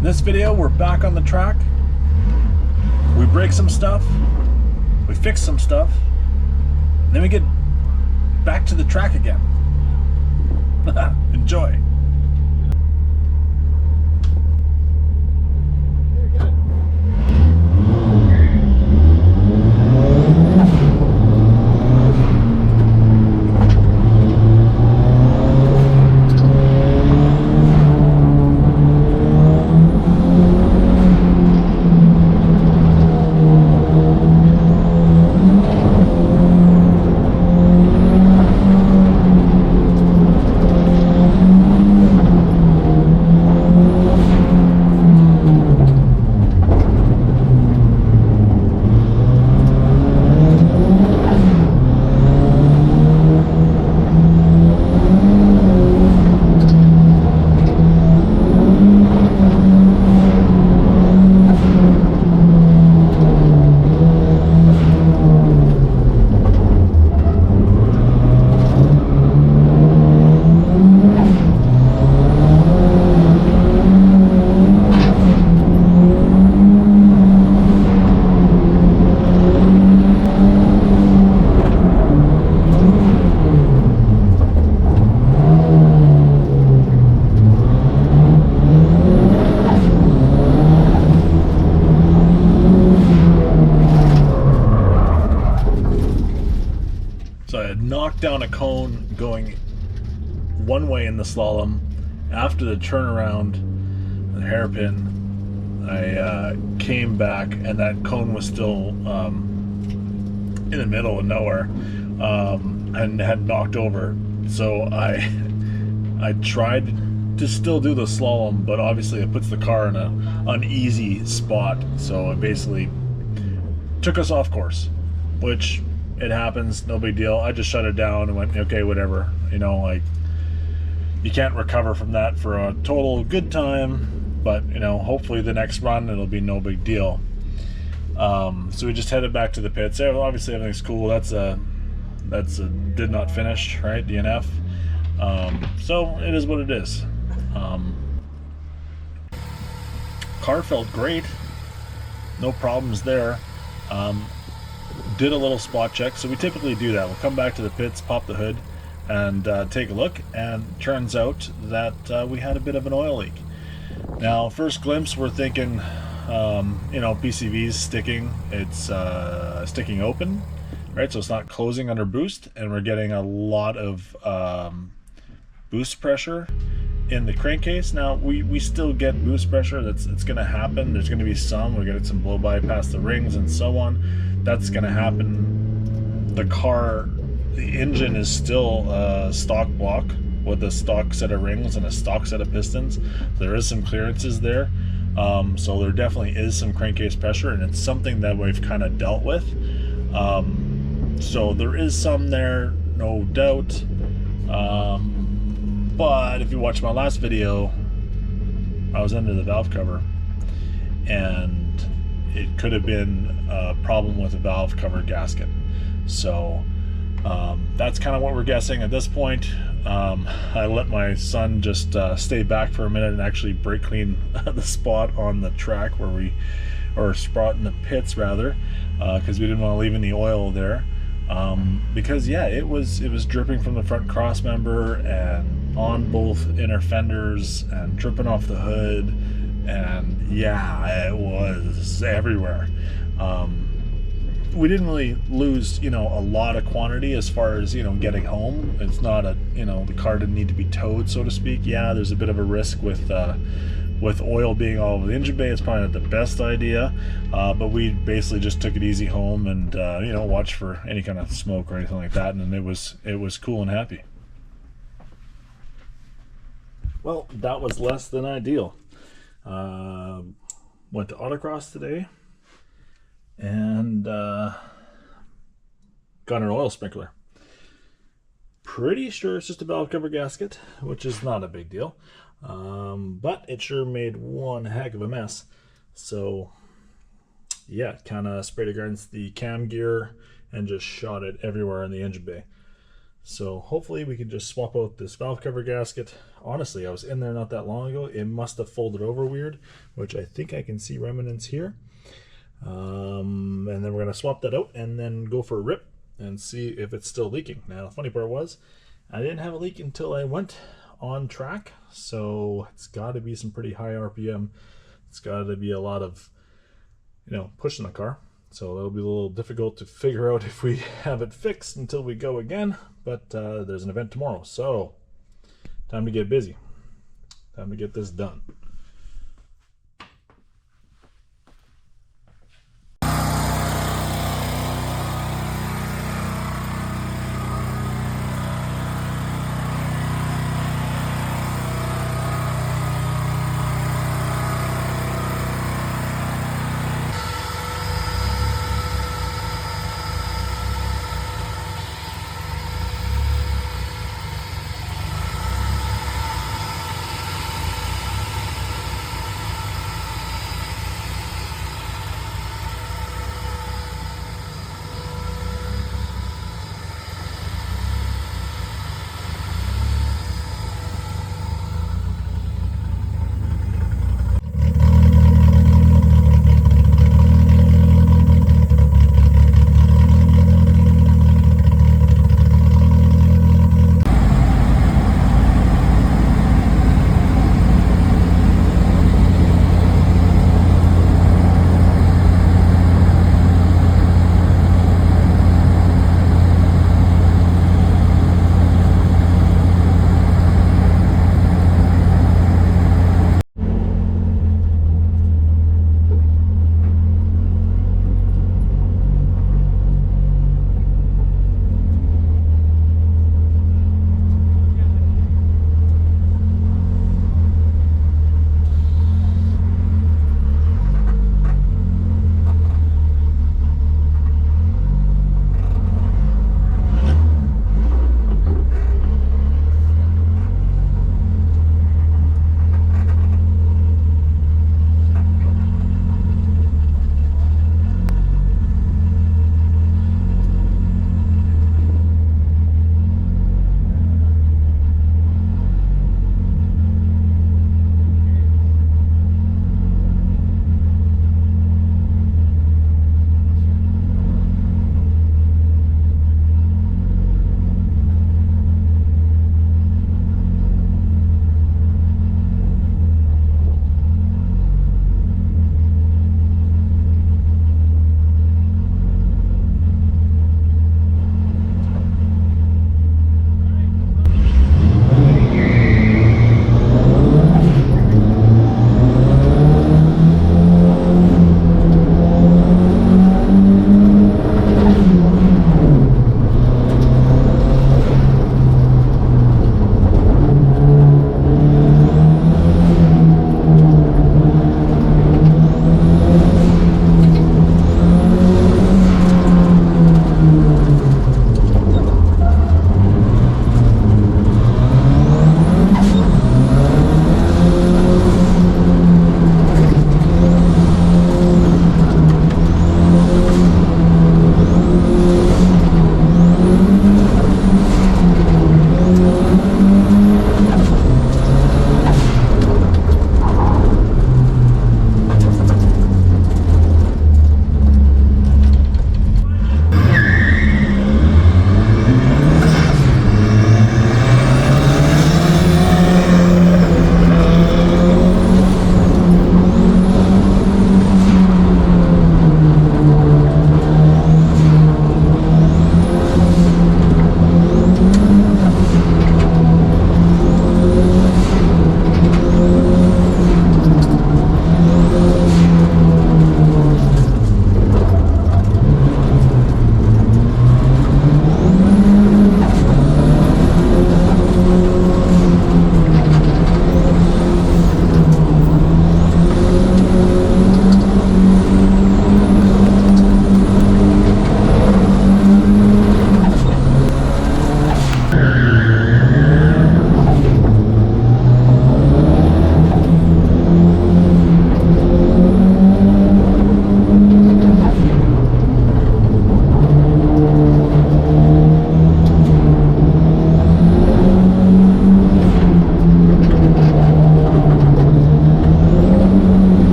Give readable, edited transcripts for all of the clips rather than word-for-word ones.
In this video, we're back on the track. We break some stuff, we fix some stuff, and then we get back to the track again. Enjoy. So I had knocked down a cone going one way in the slalom. After the turnaround, the hairpin, I came back and that cone was still in the middle of nowhere and had knocked over. So I tried to still do the slalom, but obviously it puts the car in an uneasy spot. So it basically took us off course, which it happens, no big deal. I just shut it down and went, okay, whatever. You know, like, you can't recover from that for a total good time, but, you know, hopefully the next run it'll be no big deal. So we just headed back to the pits. Obviously everything's cool. That's a did not finish, right? DNF. So it is what it is. Car felt great. No problems there. Did a little spot check, so we typically do that. We'll come back to the pits, pop the hood, and take a look, and turns out that we had a bit of an oil leak. Now, first glimpse, we're thinking, you know, PCV's sticking. It's sticking open, right? So it's not closing under boost, and we're getting a lot of boost pressure in the crankcase. Now, we still get boost pressure. It's going to happen. There's going to be some. We're getting some blow by past the rings and so on. That's going to happen. The car, the engine is still a stock block with a stock set of rings and a stock set of pistons. There is some clearances there. So there definitely is some crankcase pressure, and it's something that we've kind of dealt with. So there is some there, no doubt. But if you watch my last video, I was under the valve cover, and it could have been a problem with a valve cover gasket. So that's kind of what we're guessing at this point. I let my son just stay back for a minute and actually brake clean the spot on the track where or spot in the pits rather, because we didn't want to leave any oil there. Because yeah, it was dripping from the front cross member and on both inner fenders and dripping off the hood, and yeah, it was everywhere. We didn't really lose, you know, a lot of quantity as far as, you know, getting home. It's not a, you know, the car didn't need to be towed, so to speak. Yeah, there's a bit of a risk with oil being all over the engine bay. It's probably not the best idea, but we basically just took it easy home and you know, watched for any kind of smoke or anything like that, and it was cool and happy. Well, that was less than ideal. Went to Autocross today and got an oil sprinkler. Pretty sure it's just a valve cover gasket, which is not a big deal. But it sure made one heck of a mess. So yeah, kind of sprayed against the cam gear and just shot it everywhere in the engine bay. So hopefully we can just swap out this valve cover gasket. Honestly, I was in there not that long ago. It must have folded over weird, which I think I can see remnants here. And then we're going to swap that out and then go for a rip and see if it's still leaking. Now, the funny part was, I didn't have a leak until I went on track, so it's got to be some pretty high RPM. It's got to be a lot of, pushing the car. So it'll be a little difficult to figure out if we have it fixed until we go again, but there's an event tomorrow, so time to get busy. Time to get this done.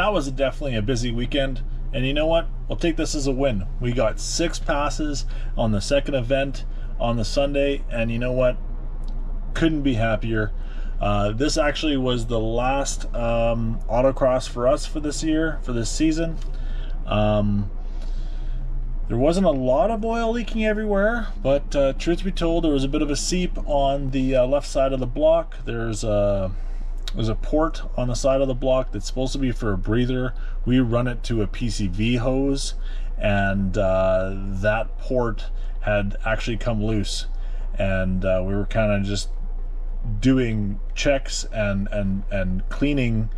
that was definitely a busy weekend. And you know what? We'll take this as a win. We got 6 passes on the second event on the Sunday, and you know what? Couldn't be happier. This actually was the last autocross for us for this year, for this season. There wasn't a lot of oil leaking everywhere, but truth be told, there was a bit of a seep on the left side of the block. There's a port on the side of the block that's supposed to be for a breather. We run it to a PCV hose, and that port had actually come loose, and we were kind of just doing checks and cleaning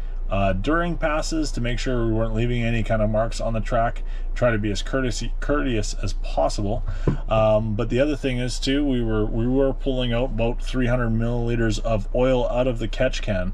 during passes to make sure we weren't leaving any kind of marks on the track. Try to be as courteous as possible. But the other thing is too, we were pulling out about 300 milliliters of oil out of the catch can.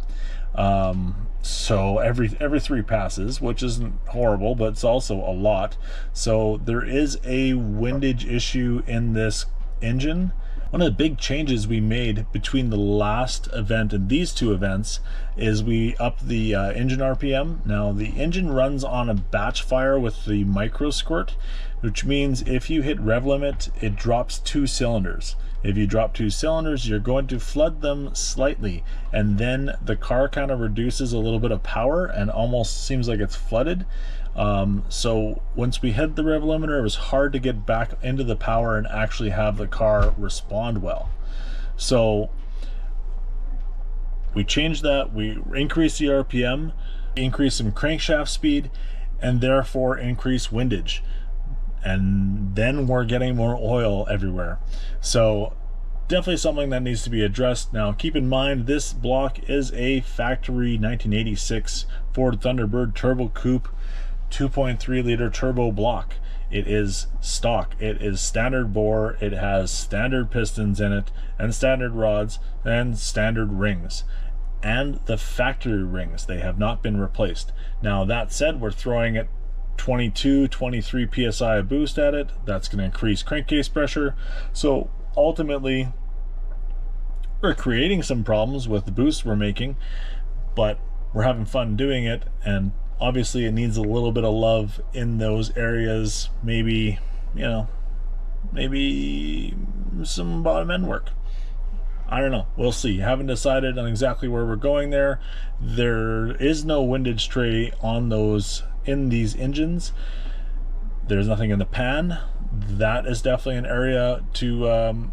So every 3 passes, which isn't horrible, but it's also a lot. So there is a windage issue in this engine. One of the big changes we made between the last event and these 2 events is we upped the engine RPM. Now the engine runs on a batch fire with the micro squirt, which means if you hit rev limit, it drops 2 cylinders. If you drop 2 cylinders, you're going to flood them slightly, and then the car kind of reduces a little bit of power and almost seems like it's flooded. So once we hit the rev limiter, it was hard to get back into the power and actually have the car respond well. So we changed that. We increased the RPM, increased some crankshaft speed, and therefore increased windage. And then we're getting more oil everywhere. So definitely something that needs to be addressed. Now keep in mind, this block is a factory 1986 Ford Thunderbird Turbo Coupe 2.3 liter turbo block. It is stock. It is standard bore. It has standard pistons in it, and standard rods, and standard rings, and the factory rings. They have not been replaced. Now that said, we're throwing it 22-23 psi of boost at it. That's going to increase crankcase pressure. So ultimately, we're creating some problems with the boost we're making, but we're having fun doing it. And obviously it needs a little bit of love in those areas. Maybe, you know, maybe some bottom end work. I don't know. We'll see. Haven't decided on exactly where we're going there. There is no windage tray on those, in these engines. There's nothing in the pan. That is definitely an area to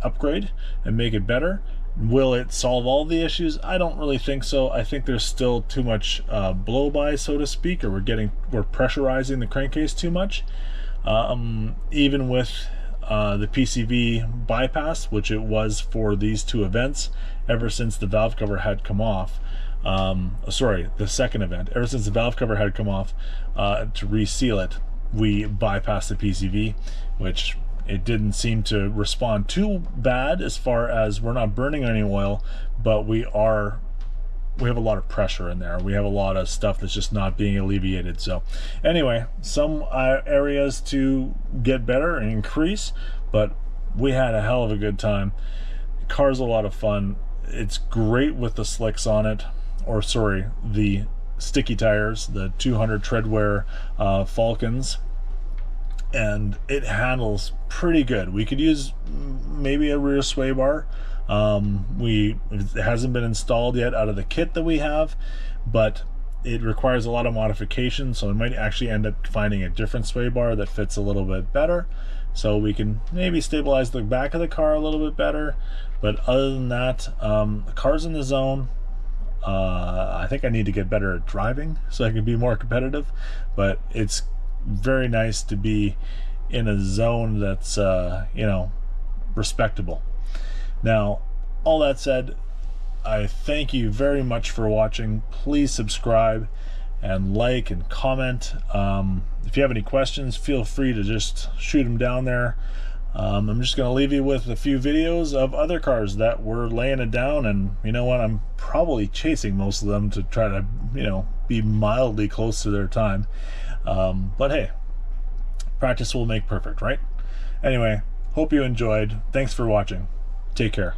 upgrade and make it better. Will it solve all the issues? I don't really think so. I think there's still too much blow by, so to speak, or we're pressurizing the crankcase too much. Even with the PCV bypass, which it was for these 2 events, ever since the valve cover had come off. Sorry, the second event. Ever since the valve cover had come off to reseal it, we bypassed the PCV, which it didn't seem to respond too bad as far as we're not burning any oil, but we have a lot of pressure in there. We have a lot of stuff that's just not being alleviated. So anyway, some areas to get better and increase, but we had a hell of a good time. The car's a lot of fun. It's great with the slicks on it, or sorry, the sticky tires, the 200 treadwear Falcons, and it handles pretty good. We could use maybe a rear sway bar. It hasn't been installed yet out of the kit that we have, but it requires a lot of modification, so we might actually end up finding a different sway bar that fits a little bit better, so we can maybe stabilize the back of the car a little bit better. But other than that, the car's in the zone. I think I need to get better at driving so I can be more competitive, but it's very nice to be in a zone that's you know, respectable. Now, all that said, I thank you very much for watching. Please subscribe and like and comment. If you have any questions, feel free to just shoot them down there. I'm just going to leave you with a few videos of other cars that were laying it down, and you know what, I'm probably chasing most of them to try to, you know, be mildly close to their time. But hey, practice will make perfect, right? Anyway, hope you enjoyed. Thanks for watching. Take care.